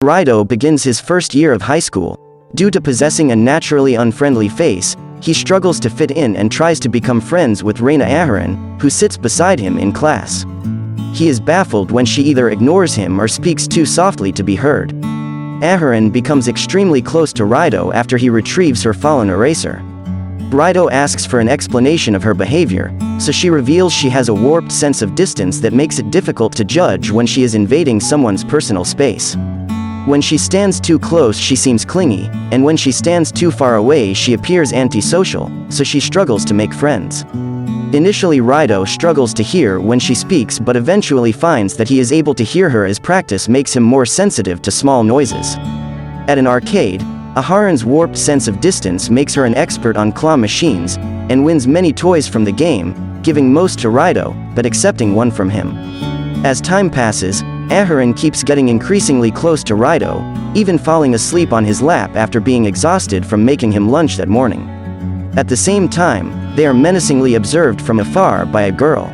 Raidou begins his first year of high school. Due to possessing a naturally unfriendly face, he struggles to fit in and tries to become friends with Reina Aharen, who sits beside him in class. He is baffled when she either ignores him or speaks too softly to be heard. Aharen becomes extremely close to Raidou after he retrieves her fallen eraser. Raidou asks for an explanation of her behavior, so she reveals she has a warped sense of distance that makes it difficult to judge when she is invading someone's personal space. When she stands too close she seems clingy, and when she stands too far away she appears antisocial, so she struggles to make friends. Initially Raidou struggles to hear when she speaks but eventually finds that he is able to hear her as practice makes him more sensitive to small noises. At an arcade, Aharen's warped sense of distance makes her an expert on claw machines, and wins many toys from the game, giving most to Raidou, but accepting one from him. As time passes, Aharen keeps getting increasingly close to Raidou, even falling asleep on his lap after being exhausted from making him lunch that morning. At the same time, they are menacingly observed from afar by a girl.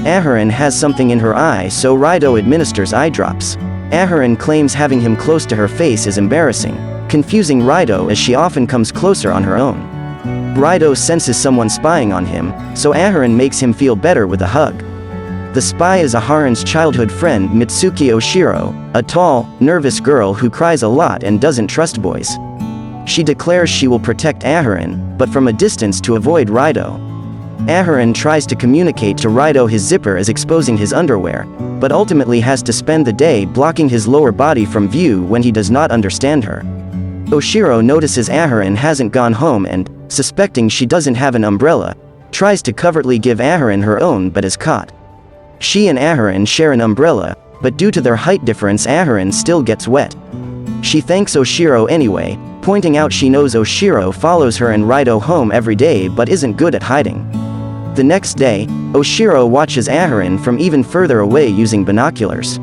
Aharen has something in her eye, so Raidou administers eye drops. Aharen claims having him close to her face is embarrassing, confusing Raidou as she often comes closer on her own. Raidou senses someone spying on him, so Aharen makes him feel better with a hug. The spy is Aharen's childhood friend Mitsuki Oshiro, a tall, nervous girl who cries a lot and doesn't trust boys. She declares she will protect Aharen, but from a distance to avoid Raidou. Aharen tries to communicate to Raidou his zipper is exposing his underwear, but ultimately has to spend the day blocking his lower body from view when he does not understand her. Oshiro notices Aharen hasn't gone home and, suspecting she doesn't have an umbrella, tries to covertly give Aharen her own but is caught. She and Aharen share an umbrella, but due to their height difference Aharen still gets wet. She thanks Oshiro anyway, pointing out she knows Oshiro follows her and Raidou home every day but isn't good at hiding. The next day, Oshiro watches Aharen from even further away using binoculars.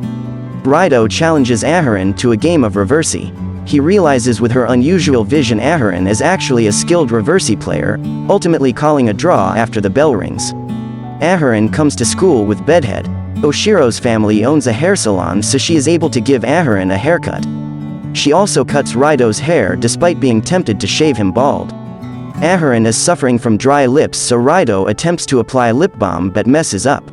Raidou challenges Aharen to a game of reversey. He realizes with her unusual vision Aharen is actually a skilled reversey player, ultimately calling a draw after the bell rings. Aharen comes to school with bedhead. Oshiro's family owns a hair salon so she is able to give Aharen a haircut. She also cuts Raidou's hair despite being tempted to shave him bald. Aharen is suffering from dry lips so Raidou attempts to apply lip balm but messes up.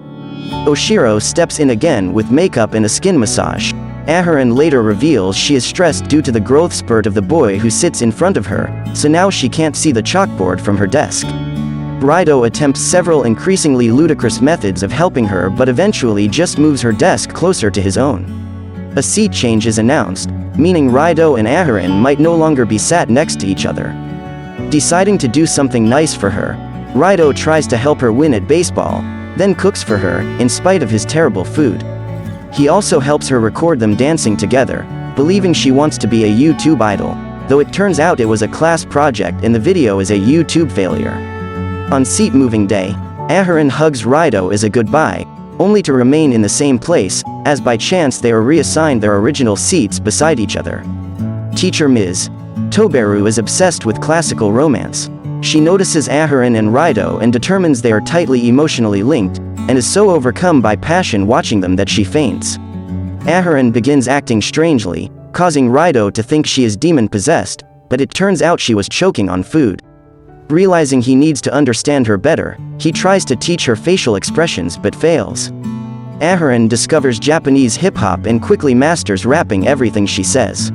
Oshiro steps in again with makeup and a skin massage. Aharen later reveals she is stressed due to the growth spurt of the boy who sits in front of her, so now she can't see the chalkboard from her desk. Raidou attempts several increasingly ludicrous methods of helping her but eventually just moves her desk closer to his own. A seat change is announced, meaning Raidou and Aharen might no longer be sat next to each other. Deciding to do something nice for her, Raidou tries to help her win at baseball, then cooks for her, in spite of his terrible food. He also helps her record them dancing together, believing she wants to be a YouTube idol, though it turns out it was a class project and the video is a YouTube failure. On seat moving day, Aharen hugs Raidou as a goodbye, only to remain in the same place, as by chance they are reassigned their original seats beside each other. Teacher Ms. Toberu is obsessed with classical romance. She notices Aharen and Raidou and determines they are tightly emotionally linked, and is so overcome by passion watching them that she faints. Aharen begins acting strangely, causing Raidou to think she is demon-possessed, but it turns out she was choking on food. Realizing he needs to understand her better, he tries to teach her facial expressions but fails. Aharen discovers Japanese hip-hop and quickly masters rapping everything she says.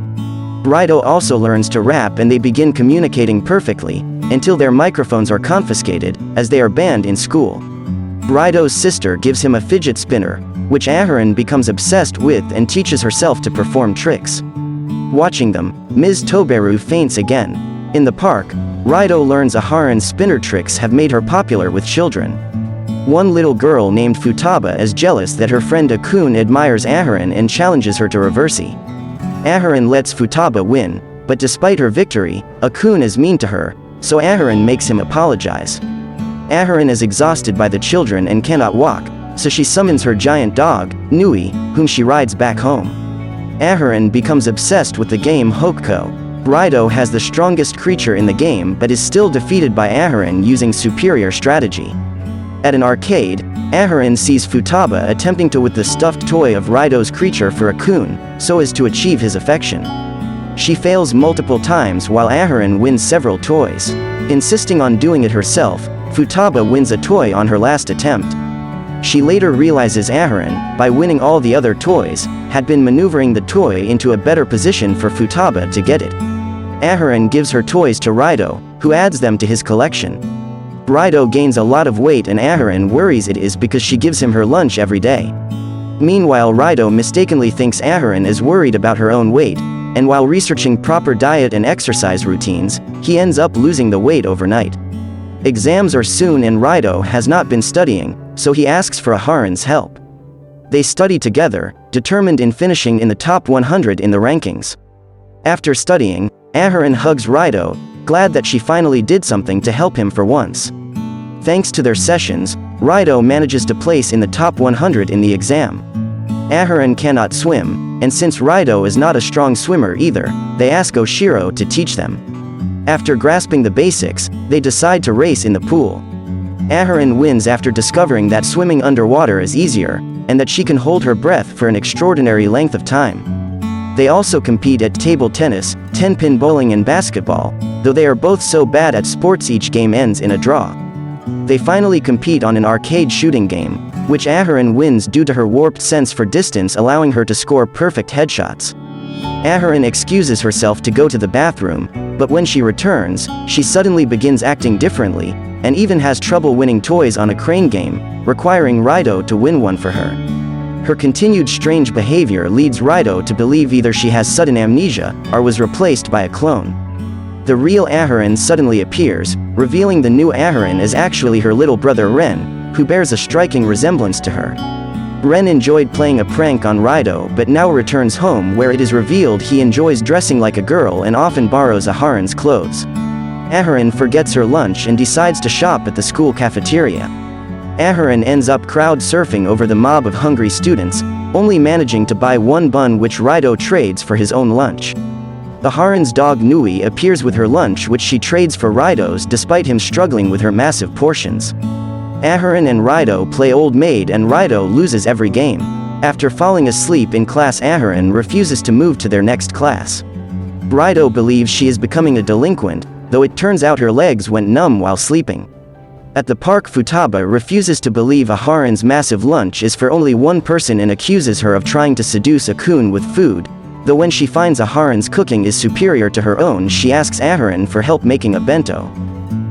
Raidou also learns to rap and they begin communicating perfectly, until their microphones are confiscated, as they are banned in school. Raidou's sister gives him a fidget spinner, which Aharen becomes obsessed with and teaches herself to perform tricks. Watching them, Ms. Toberu faints again. In the park, Raidou learns Aharen's spinner tricks have made her popular with children. One little girl named Futaba is jealous that her friend Akun admires Aharen and challenges her to reversey. Aharen lets Futaba win, but despite her victory, Akun is mean to her, so Aharen makes him apologize. Aharen is exhausted by the children and cannot walk, so she summons her giant dog, Nui, whom she rides back home. Aharen becomes obsessed with the game Hokuko. Raidou has the strongest creature in the game but is still defeated by Aharen using superior strategy. At an arcade, Aharen sees Futaba attempting to with the stuffed toy of Raidou's creature for a kun, so as to achieve his affection. She fails multiple times while Aharen wins several toys. Insisting on doing it herself, Futaba wins a toy on her last attempt. She later realizes Aharen, by winning all the other toys, had been maneuvering the toy into a better position for Futaba to get it. Aharen gives her toys to Raidou, who adds them to his collection. Raidou gains a lot of weight and Aharen worries it is because she gives him her lunch every day. Meanwhile, Raidou mistakenly thinks Aharen is worried about her own weight, and while researching proper diet and exercise routines, he ends up losing the weight overnight. Exams are soon and Raidou has not been studying, so he asks for Aharen's help. They study together, determined in finishing in the top 100 in the rankings. After studying, Aharen hugs Raidou, glad that she finally did something to help him for once. Thanks to their sessions, Raidou manages to place in the top 100 in the exam. Aharen cannot swim, and since Raidou is not a strong swimmer either, they ask Oshiro to teach them. After grasping the basics, they decide to race in the pool. Aharen wins after discovering that swimming underwater is easier, and that she can hold her breath for an extraordinary length of time. They also compete at table tennis, 10-pin bowling and basketball, though they are both so bad at sports each game ends in a draw. They finally compete on an arcade shooting game, which Aharen wins due to her warped sense for distance allowing her to score perfect headshots. Aharen excuses herself to go to the bathroom, but when she returns, she suddenly begins acting differently, and even has trouble winning toys on a crane game, requiring Raidou to win one for her. Her continued strange behavior leads Raidou to believe either she has sudden amnesia, or was replaced by a clone. The real Aharen suddenly appears, revealing the new Aharen is actually her little brother Ren, who bears a striking resemblance to her. Ren enjoyed playing a prank on Raidou but now returns home where it is revealed he enjoys dressing like a girl and often borrows Aharen's clothes. Aharen forgets her lunch and decides to shop at the school cafeteria. Aharen ends up crowd surfing over the mob of hungry students, only managing to buy one bun which Raidou trades for his own lunch. Aharen's dog Nui appears with her lunch which she trades for Raidou's despite him struggling with her massive portions. Aharen and Raidou play old maid and Raidou loses every game. After falling asleep in class, Aharen refuses to move to their next class. Raidou believes she is becoming a delinquent, though it turns out her legs went numb while sleeping. At the park, Futaba refuses to believe Aharen's massive lunch is for only one person and accuses her of trying to seduce a kun with food, though when she finds Aharen's cooking is superior to her own she asks Aharen for help making a bento.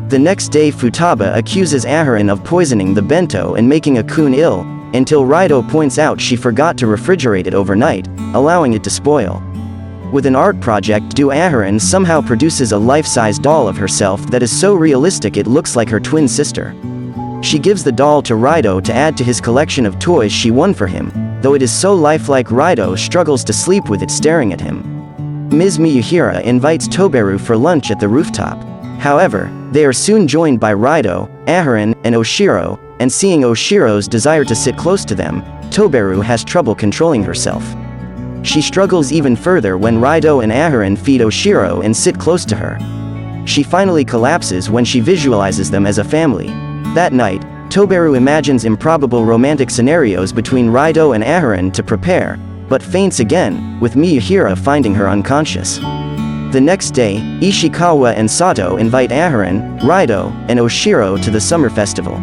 The next day Futaba accuses Aharen of poisoning the bento and making a kun ill, until Raidou points out she forgot to refrigerate it overnight, allowing it to spoil. With an art project due, Aharen somehow produces a life-size doll of herself that is so realistic it looks like her twin sister. She gives the doll to Raidou to add to his collection of toys she won for him, though it is so lifelike Raidou struggles to sleep with it staring at him. Ms. Miyuhira invites Toberu for lunch at the rooftop. However, they are soon joined by Raidou, Aharen, and Oshiro, and seeing Oshiro's desire to sit close to them, Toberu has trouble controlling herself. She struggles even further when Raidou and Aharen feed Oshiro and sit close to her. She finally collapses when she visualizes them as a family. That night, Toberu imagines improbable romantic scenarios between Raidou and Aharen to prepare, but faints again, with Miyuhira finding her unconscious. The next day, Ishikawa and Sato invite Aharen, Raidou, and Oshiro to the summer festival.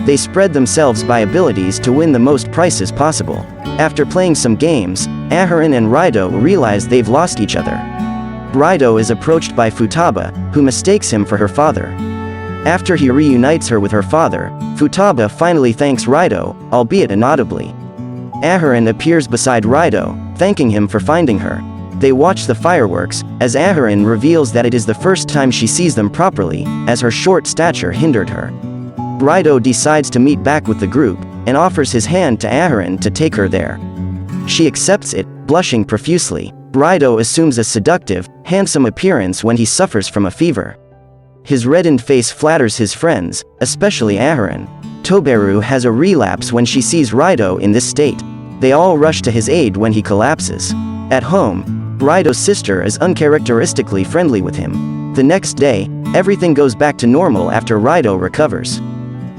They spread themselves by abilities to win the most prizes possible. After playing some games, Aharen and Raidou realize they've lost each other. Raidou is approached by Futaba, who mistakes him for her father. After he reunites her with her father, Futaba finally thanks Raidou, albeit inaudibly. Aharen appears beside Raidou, thanking him for finding her. They watch the fireworks, as Aharen reveals that it is the first time she sees them properly, as her short stature hindered her. Raidou decides to meet back with the group, and offers his hand to Aharen to take her there. She accepts it, blushing profusely. Raidou assumes a seductive, handsome appearance when he suffers from a fever. His reddened face flatters his friends, especially Aharen. Toberu has a relapse when she sees Raidou in this state. They all rush to his aid when he collapses. At home, Raidou's sister is uncharacteristically friendly with him. The next day, everything goes back to normal after Raidou recovers.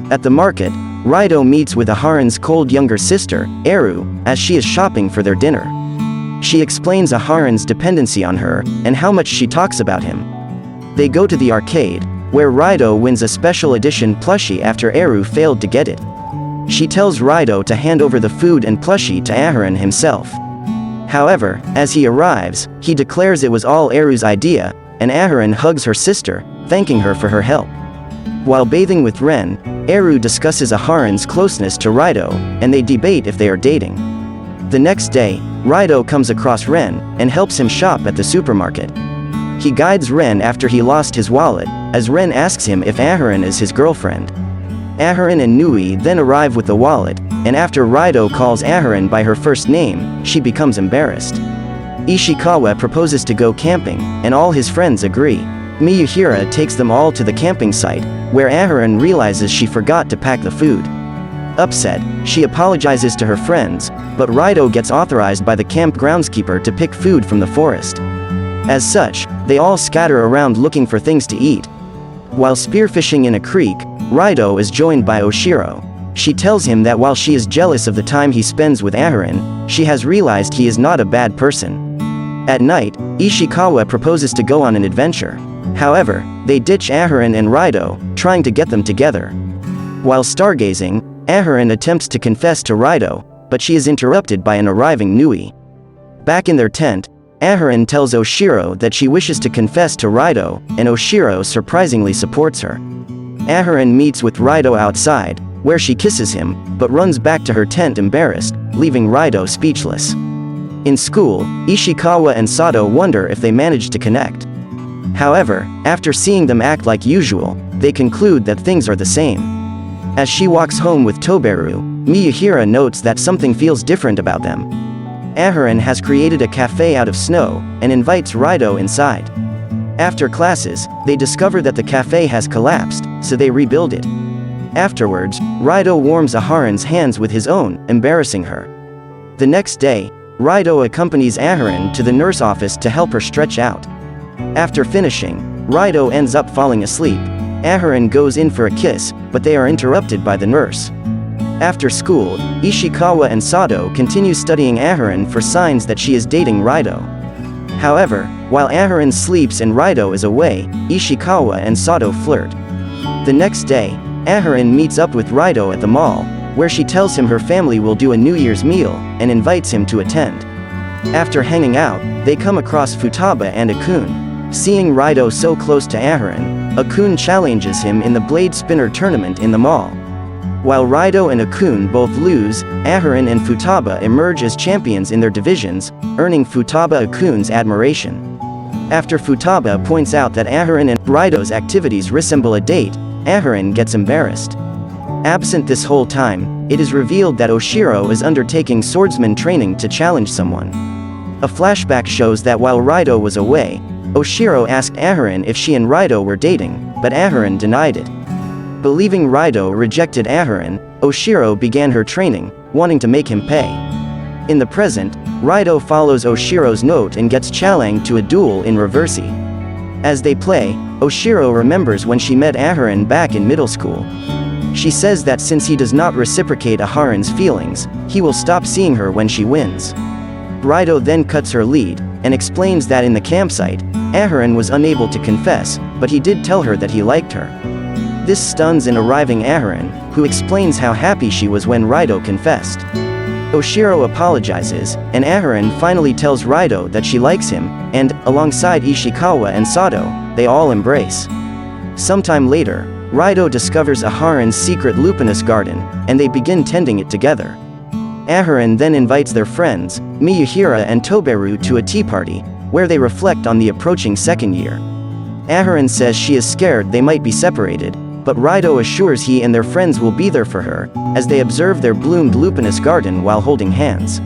At the market, Raidou meets with Aharen's cold younger sister, Eru, as she is shopping for their dinner. She explains Aharen's dependency on her, and how much she talks about him. They go to the arcade, where Raidou wins a special edition plushie after Eru failed to get it. She tells Raidou to hand over the food and plushie to Aharen himself. However, as he arrives, he declares it was all Eru's idea, and Aharen hugs her sister, thanking her for her help. While bathing with Ren, Eru discusses Aharen's closeness to Raidou, and they debate if they are dating. The next day, Raidou comes across Ren, and helps him shop at the supermarket. He guides Ren after he lost his wallet, as Ren asks him if Aharen is his girlfriend. Aharen and Nui then arrive with the wallet, and after Raidou calls Aharen by her first name, she becomes embarrassed. Ishikawa proposes to go camping, and all his friends agree. Miyuhira takes them all to the camping site, where Aharen realizes she forgot to pack the food. Upset, she apologizes to her friends, but Raidou gets authorized by the camp groundskeeper to pick food from the forest. As such, they all scatter around looking for things to eat. While spearfishing in a creek, Raidou is joined by Oshiro. She tells him that while she is jealous of the time he spends with Aharen, she has realized he is not a bad person. At night, Ishikawa proposes to go on an adventure. However, they ditch Aharen and Raidou, trying to get them together. While stargazing, Aharen attempts to confess to Raidou, but she is interrupted by an arriving Nui. Back in their tent, Aharen tells Oshiro that she wishes to confess to Raidou, and Oshiro surprisingly supports her. Aharen meets with Raidou outside, where she kisses him, but runs back to her tent embarrassed, leaving Raidou speechless. In school, Ishikawa and Sato wonder if they managed to connect. However, after seeing them act like usual, they conclude that things are the same. As she walks home with Toberu, Miyuhira notes that something feels different about them. Aharen has created a cafe out of snow, and invites Raidou inside. After classes, they discover that the cafe has collapsed, so they rebuild it. Afterwards, Raidou warms Aharen's hands with his own, embarrassing her. The next day, Raidou accompanies Aharen to the nurse office to help her stretch out. After finishing, Raidou ends up falling asleep. Aharen goes in for a kiss, but they are interrupted by the nurse. After school, Ishikawa and Sato continue studying Aharen for signs that she is dating Raidou. However, while Aharen sleeps and Raidou is away, Ishikawa and Sato flirt. The next day, Aharen meets up with Raidou at the mall, where she tells him her family will do a New Year's meal, and invites him to attend. After hanging out, they come across Futaba and Akun. Seeing Raidou so close to Aharen, Akun challenges him in the blade spinner tournament in the mall. While Raidou and Akun both lose, Aharen and Futaba emerge as champions in their divisions, earning Futaba Akun's admiration. After Futaba points out that Aharen and Raidou's activities resemble a date, Aharen gets embarrassed. Absent this whole time, it is revealed that Oshiro is undertaking swordsman training to challenge someone. A flashback shows that while Raidou was away, Oshiro asked Aharen if she and Raidou were dating, but Aharen denied it. Believing Raidou rejected Aharen, Oshiro began her training, wanting to make him pay. In the present, Raidou follows Oshiro's note and gets challenged to a duel in Reversi. As they play, Oshiro remembers when she met Aharen back in middle school. She says that since he does not reciprocate Aharen's feelings, he will stop seeing her when she wins. Raidou then cuts her lead, and explains that in the campsite, Aharen was unable to confess, but he did tell her that he liked her. This stuns an arriving Aharen, who explains how happy she was when Raidou confessed. Oshiro apologizes, and Aharen finally tells Raidou that she likes him, and, alongside Ishikawa and Sato, they all embrace. Sometime later, Raidou discovers Aharen's secret lupinous garden, and they begin tending it together. Aharen then invites their friends, Miyuhira and Toberu, to a tea party, where they reflect on the approaching second year. Aharen says she is scared they might be separated, but Raidou assures he and their friends will be there for her, as they observe their bloomed lupinous garden while holding hands.